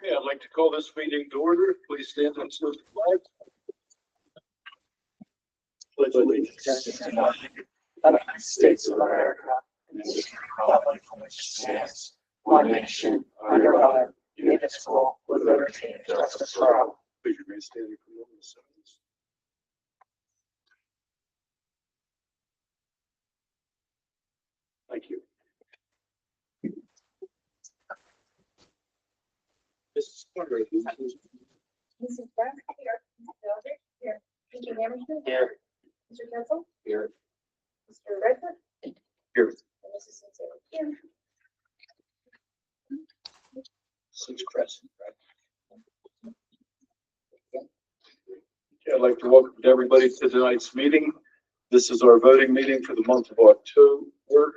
Okay, I'd like to call this meeting to order. Please stand and salute the flag. Pledge allegiance to the United States of America and the republic for which it stands, one nation, under God, indivisible, with liberty and justice for all. Please remain standing for a moment of silence. Thank you. Mrs. Carter, Mrs. Brown, here. Mr. Eldridge, here. Mr. Hamilton. Here. Mr. Kessel. Here. Mr. Redford. Here. And Mrs. Sinclair. Here. 6 Crescent, right? Okay, I'd like to welcome everybody to tonight's meeting. This is our voting meeting for the month of October.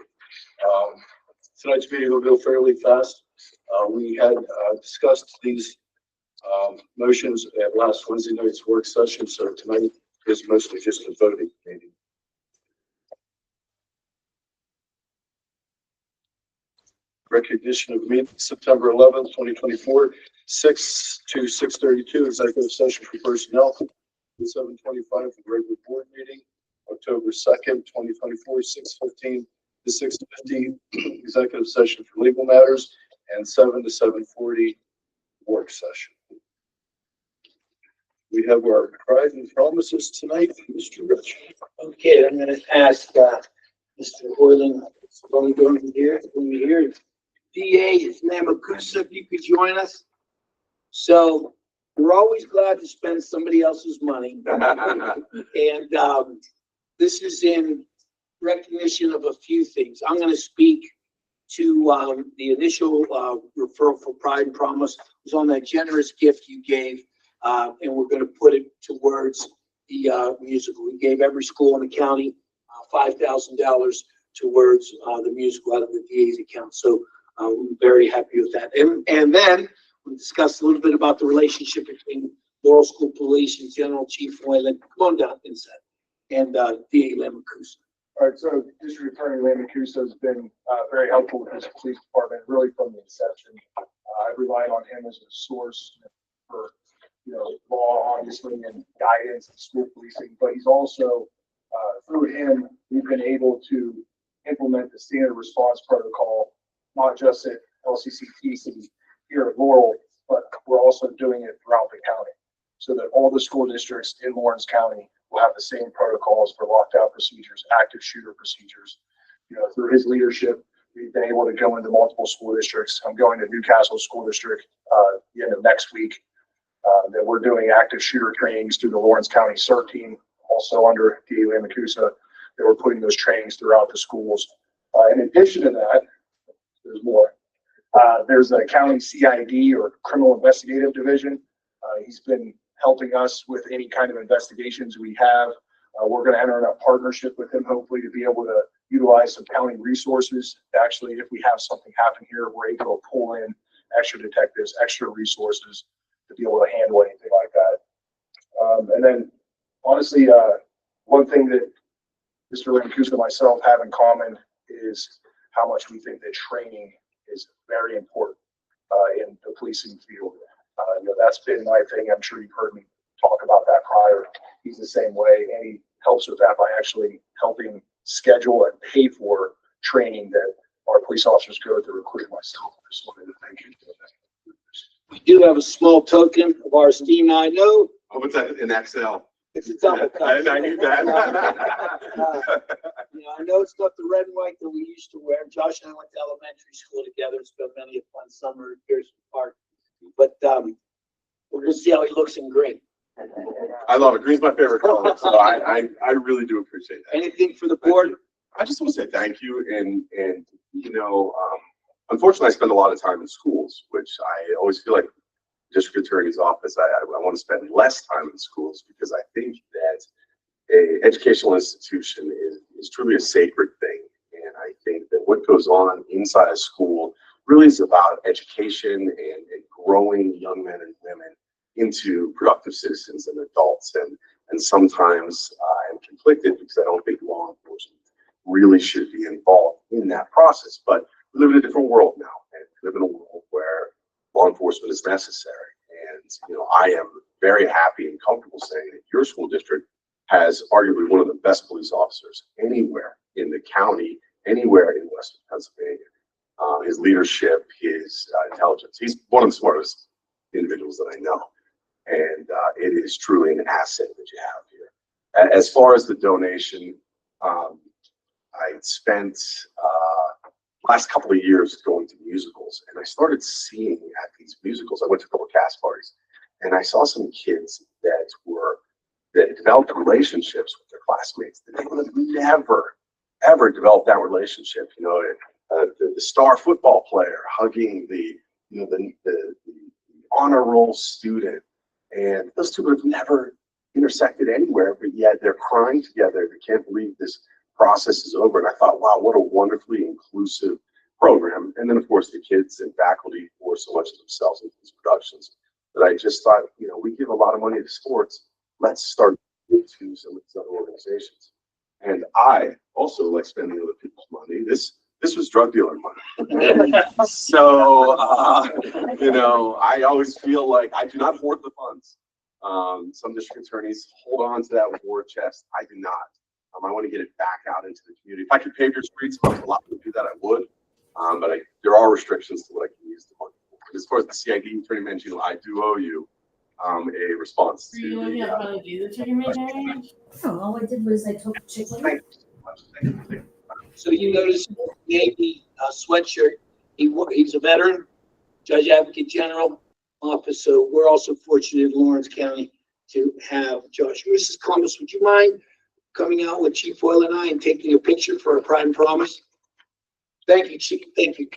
Tonight's meeting will go fairly fast. We had discussed these motions at last Wednesday night's work session, so tonight is mostly just a voting meeting. Recognition of meeting September 11th, 2024, 6 to 6:32 executive session for personnel, 7:25 for the regular board meeting, October 2nd, 2024, 6:15 to 6:50 executive session for legal matters, and 7 to 7:40 work session. We have our pride and promises tonight, Mr. Rich. Okay, I'm going to ask Mr. Hoyland, going here, DA is Namakusa, if you could join us. So we're always glad to spend somebody else's money. And this is in recognition of a few things. I'm going to speak to the initial referral for Pride and Promise. It was on that generous gift you gave, and we're going to put it towards the musical. We gave every school in the county $5,000 towards the musical out of the DA's account. So I'm very happy with that. And then we discussed a little bit about the relationship between Laurel School Police and General Chief Hoyland. Come on down inside. And DA Namakusa. All right, so District Attorney Namakusa has been very helpful with this police department, really from the inception. I relied on him as a source for, law, obviously, and guidance and school policing, but he's also, through him, we've been able to implement the standard response protocol, not just at LCCTC here at Laurel, but we're also doing it throughout the county, so that all the school districts in Lawrence County will have the same protocols for locked-out procedures, active shooter procedures. Through his leadership, we've been able to go into multiple school districts. I'm going to Newcastle School District the end of next week. That we're doing active shooter trainings through the Lawrence County CERT team, also under DA Namakusa. That we're putting those trainings throughout the schools. In addition to that, there's more. There's a county CID, or Criminal Investigative Division. He's been helping us with any kind of investigations we have. We're going to enter in a partnership with him, hopefully, to be able to utilize some county resources. Actually, if we have something happen here, we're able to pull in extra detectives, extra resources to be able to handle anything like that. And then, honestly, one thing that Mr. Namakusa and myself have in common is how much we think that training is very important in the policing field. That's been my thing. I'm sure you've heard me talk about that prior. He's the same way, and he helps with that by actually helping schedule and pay for training that our police officers go through, including myself. I just wanted to thank you for that. We do have a small token of our esteemed. I know Oh, what's that in Excel? it's a double cup. I knew that. I know it's not the red and white that we used to wear. Josh and I went to elementary school together. It's been many a fun summer at Pearson Park. But we're going to see how he looks in green. I love it. Green's my favorite color, so I really do appreciate that. Anything for the board? I just want to say thank you, and unfortunately, I spend a lot of time in schools, which I always feel like district attorney's office. I want to spend less time in schools, because I think that an educational institution is truly a sacred thing, and I think that what goes on inside a school really is about education and growing young men and women into productive citizens and adults. And sometimes I'm conflicted, because I don't think law enforcement really should be involved in that process. But we live in a different world now, and we live in a world where law enforcement enforcement is necessary. And, I am very happy and comfortable saying that your school district has arguably one of the best police officers anywhere in the county, anywhere in Western Pennsylvania. His leadership, his intelligence. He's one of the smartest individuals that I know. And it is truly an asset that you have here. As far as the donation, I spent last couple of years going to musicals, and I started seeing at these musicals. I went to a couple of cast parties, and I saw some kids that developed relationships with their classmates that they would have never ever developed that relationship. The star football player hugging the honor roll student, and those two would have never intersected anywhere, but yet they're crying together. They can't believe this process is over. And I thought, wow, what a wonderfully inclusive program. And then, of course, the kids and faculty pour so much of themselves into these productions that I just thought, we give a lot of money to sports. Let's start into some of these other organizations. And I also like spending other people's money. This was drug dealer money. So, I always feel like I do not hoard the funds. Some district attorneys hold on to that war chest. I do not. I want to get it back out into the community. If I could pave your streets, if I was allowed to do that, I would. But there are restrictions to what I can use the money for. As far as the CID Attorney Mangino, I do owe you a response to Are you how to do the chicken marriage? No, all I did was I took chicken. Thank you so much. Thank you. So you notice Navy sweatshirt. He's a veteran, Judge Advocate General office. So we're also fortunate in Lawrence County to have Josh. Mrs. Columbus, would you mind coming out with Chief Hoyle and I and taking a picture for a Pride and Promise? Thank you, Chief. Thank you.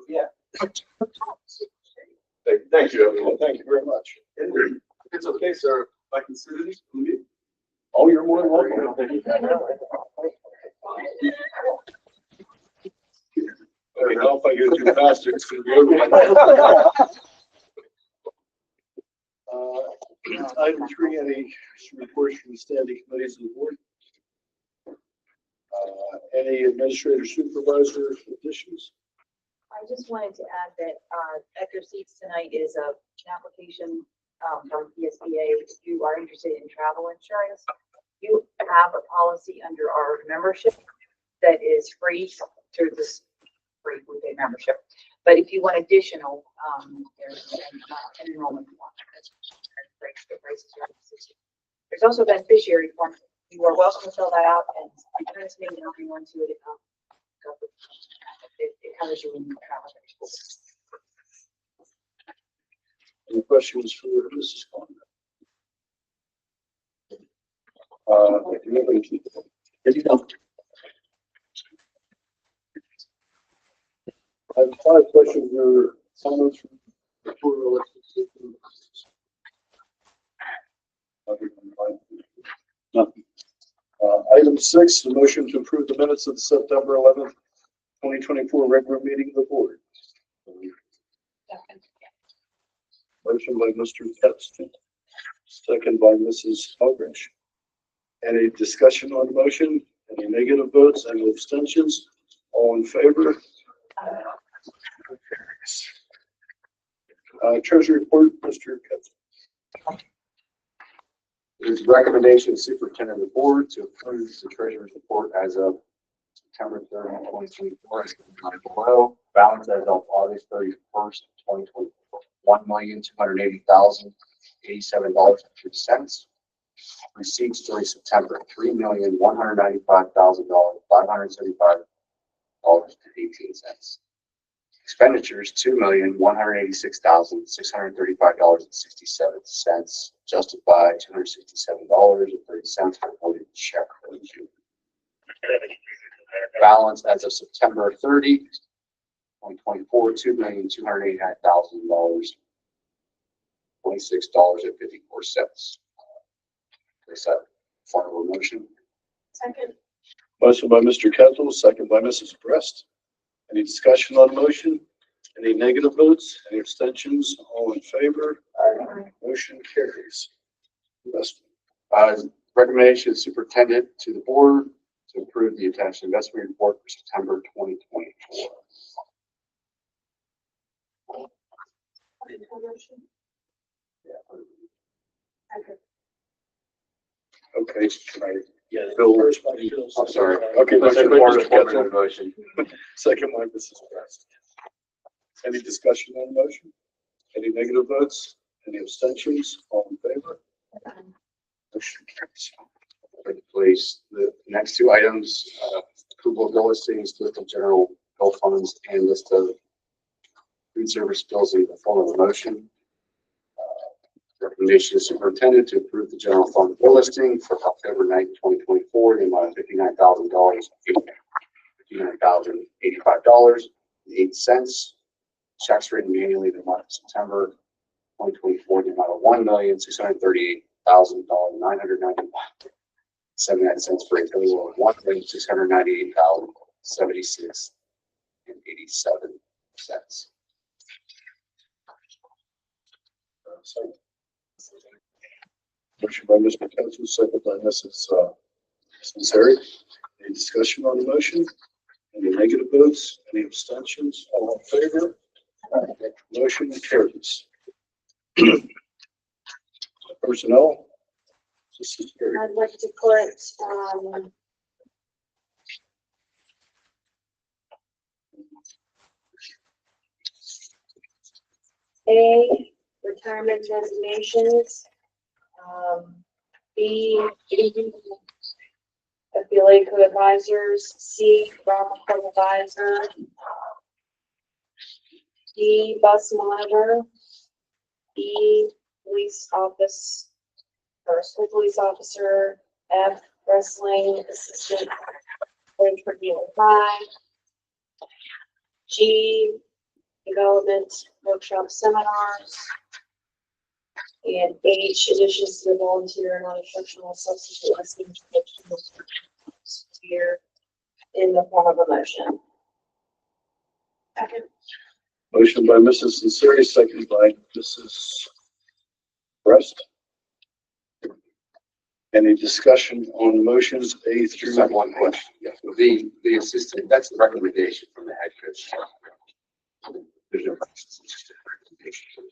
Yeah. Thank you, everyone. Thank you very much. If it's okay, sir, if I can sit in this meeting? Oh, you're more than welcome. Okay, now if I go too fast, it's going to be over. Item 3, any reports from the standing committees of the board? Any administrator supervisor additions? I just wanted to add that, at your seats tonight is an application, from PSBA. If you are interested in travel insurance, you have a policy under our membership that is free through this free weekday membership. But if you want additional, there's an enrollment form. The prices are $60. There's also a beneficiary form. You are welcome to fill that out and return to me and I'll bring one to it. It covers you when you travel. Any questions for Mrs. Conrad? I have 5 questions or comments from the board elected. Nothing. Item 6, the motion to approve the minutes of the September 11th, 2024 regular meeting of the board. Motion by Mr. Capstan, second by Mrs. Aldrich. Any discussion on the motion? Any negative votes? Any abstentions? All in favor? Treasury report, Mr. Capstan. It is the recommendation of the superintendent of the board to approve the treasurer's report as of September 30, 2024, as outlined below. Balance as of August 31st, 2024, $1,280,087.03. Receipts during September, $3,195,575.18. Expenditures, $2,186,635.67, adjusted by $267.30 for voted check review. Balance as of September 30, 2024, $2,289,000, $26.54. Place that final motion. Second. Motion by Mr. Kettle, second by Mrs. Brest. Any discussion on the motion? Any negative votes? Any abstentions? All in favor? Motion carries. Rest. Recommendation of the superintendent to the board to approve the attached investment report for September 2024. Okay, can I, Yeah. Bill, First by Bill. I'm sorry. Okay, That's second a by part Mr. of the Ketchum. motion. Second by Mrs. West. Any discussion on the motion? Any negative votes? Any abstentions? All in favor? Motion carries. Please, the next two items, approval of bill listings, list of general bill funds, and list of food service bills in the form of a motion. Recommendation is superintendent to approve the general fund bill listing for October 9th, 2024, in the amount of $59,000, $59,085.08. Checks written manually the month of September 2024, in the amount of $1,638,990.79 for a total of $1,698,076.87. Second. Motion by Mr. Ketchum, second by Mrs. Ansari. Any discussion on the motion? Any negative votes? Any abstentions? All in favor? Motion carries. Personnel. This is very, I'd like to put, A, retirement designations, B, affiliate co-advisors, C, drama co-advisor, D, bus monitor, E, police office, or school police officer, F, wrestling assistant, for Dealer 5, G, development workshop seminars, and H, additions to the volunteer and non-instructional substitute listings here in the form of a motion. Second. motion by Mrs. Ansari, second by Mrs. West. Any discussion on motions A through? Just have one question. Yes, the assistant, that's the recommendation from the head coach. There's no recommendation.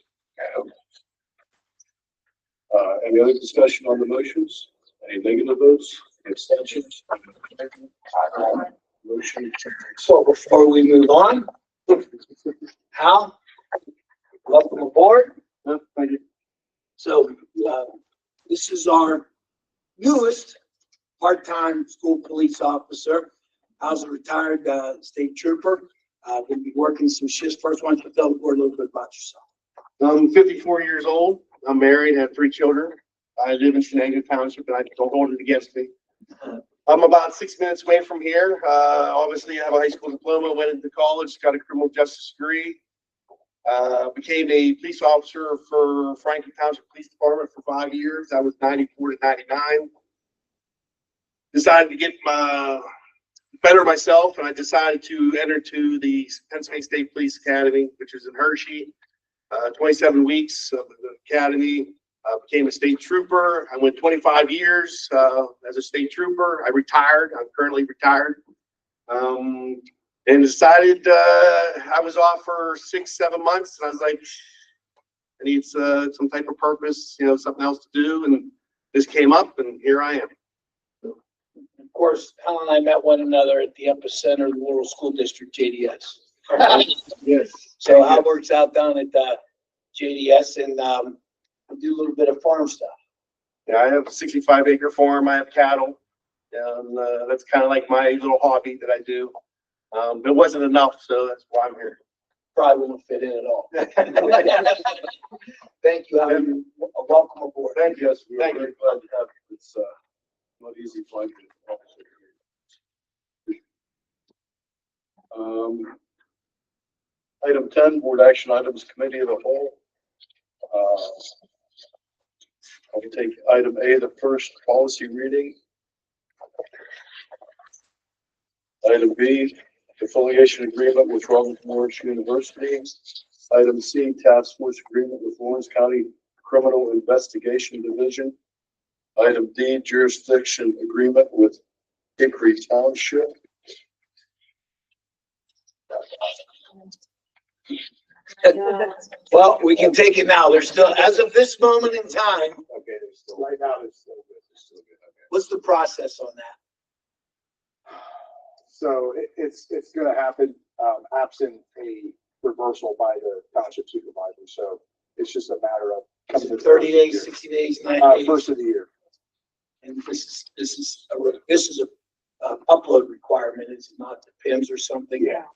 Any other discussion on the motions? Any negative votes? Abstentions? Motion carries. So before we move on, Hal, welcome aboard. Thank you. So, this is our newest part-time school police officer. Hal's a retired, state trooper. Gonna be working some shifts. First, why don't you tell the board a little bit about yourself? I'm 54 years old. I'm married, have 3 children. I live in Shenango Township, and I don't hold it against me. I'm about 6 minutes away from here. Obviously, I have a high school diploma, went into college, got a criminal justice degree. Became a police officer for Franklin Township Police Department for 5 years. That was 94 to 99. Decided to get better myself, and I decided to enter to the Pennsylvania State Police Academy, which is in Hershey. 27 weeks of the academy. Became a state trooper. I went 25 years as a state trooper. I retired. I'm currently retired. And decided I was off for 6-7 months, and I was like, I need some type of purpose, something else to do. And this came up, and here I am. Of course, Hal and I met one another at the epicenter of the Laurel School District, JDS. Yes. So Hal works out down at JDS, and I do a little bit of farm stuff. Yeah, I have a 65-acre farm. I have cattle. And that's kind of like my little hobby that I do. It wasn't enough, so that's why I'm here. Probably won't fit in at all. Thank you, Hal. You're welcome aboard. Thank you. Yes, we're Thank very you. glad to have you. It's not easy finding an officer. Item 10, board action items, committee of the whole. I'll take item A, the first policy reading. Item B, affiliation agreement with Robert Morris University. Item C, task force agreement with Lawrence County Criminal Investigation Division. Item D, jurisdiction agreement with Hickory Township. Well, we can take it now. There's still, as of this moment in time, Okay, there's still, right now, there's still good, there's still good, okay. what's the process on that? So it's gonna happen, absent a reversal by the township supervisor. So it's just a matter of. Is it 30 days, 60 days, 90 days? First of the year. And this is a upload requirement, is it not the PIMS or something? Yeah.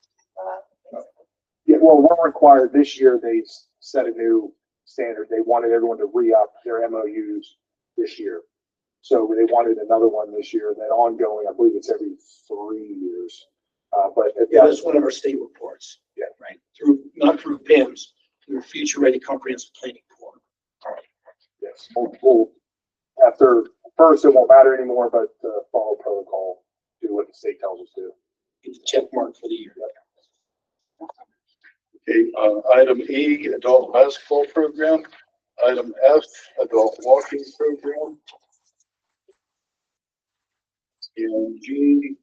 Yeah, well, we're required, this year, they set a new standard. They wanted everyone to re-up their MOUs this year. So they wanted another one this year, and then ongoing, I believe it's every 3 years. But. Yeah, that's one of our state reports. Yeah. Right, not through PIMS, through Future Ready Comprehensive Planning Board. Yes, we'll, after, first, it won't matter anymore, but follow protocol, do what the state tells us to. Get the check mark for the year. Okay, item E, adult basketball program. Item F, adult walking program. And G,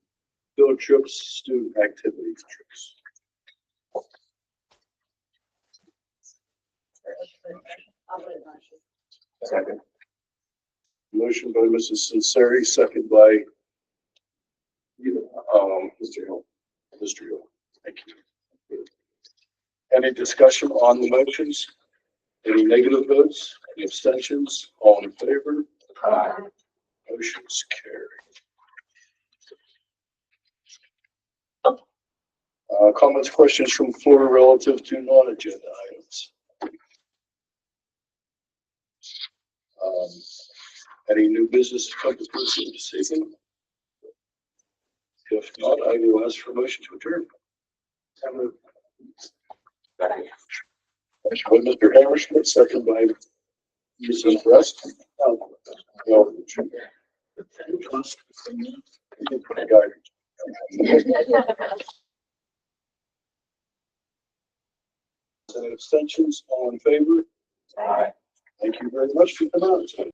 field trips, student activity trips. Second. Motion by Mrs. Sinceri, second by Mr. Hill. Mr. Hill, thank you. Any discussion on the motions? Any negative votes? Any abstentions? All in favor? Aye. Motion's carried. Comments, questions from the floor relative to non-agenda items? Any new business to come before this evening? If not, I will ask for a motion to adjourn. Motion by Mr. Hammerschmidt, second by Mrs. Brest. Any abstentions? All in favor? Aye. Thank you very much for coming out.